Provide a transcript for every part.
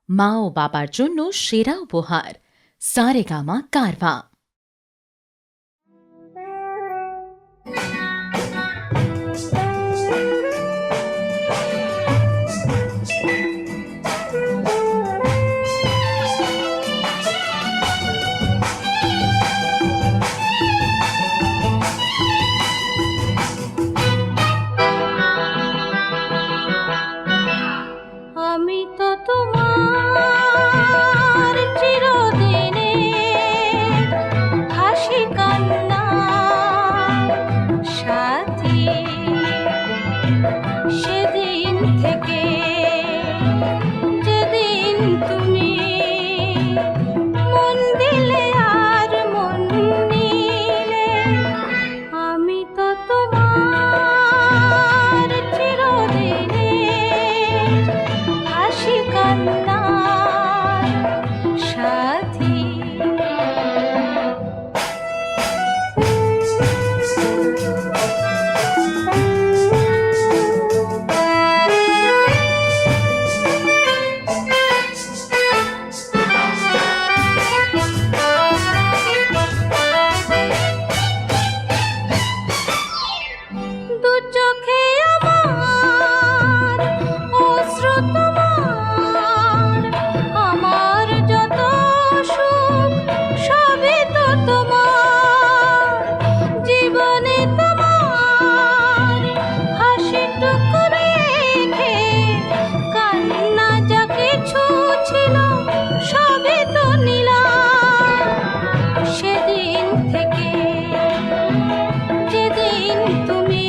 মা ও বাবার জন্য সেরা উপহার সারেগামা কারভা। আমি তো তোমার চিরদিনে হাসি কান্না সাথী, সেদিন থেকে যেদিন তুমি মন দিলে আর মন নিলে, আমি তো তোমার চিরদিনে হাসি কান্নার সাথী। দু চোখে আমার অশ্রু তোমার, আমার যত সুখ সবই তো তোমার, জীবনে তোমার হাসিটুকু রেখে কান্না যা কিছু ছিল সবই তো নিলাম। সেদিন থেকে যেদিন তুমি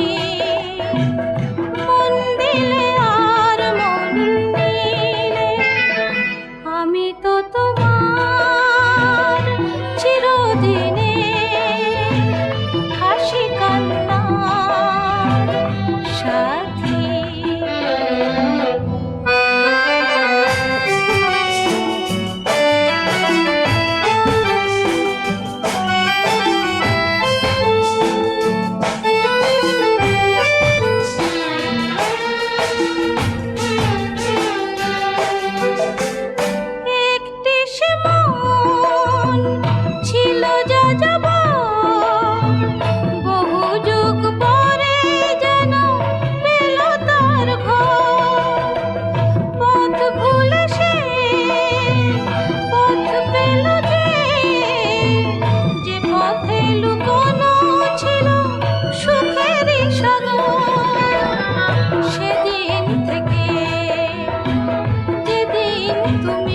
মন দিলে আর মন নিলে, আমি তো তোমার চিরদিনে হাসি কান্নার সাথী। একটি সে মন ছিল যাযাবর, বহু যুগ পরে যেন পেল তার ঘর। পথ ভুলে সে পথ পেল যে পথে লুকোনো ছিল সুখেরই সাগর। সেদিন থেকে যেদিন তুমি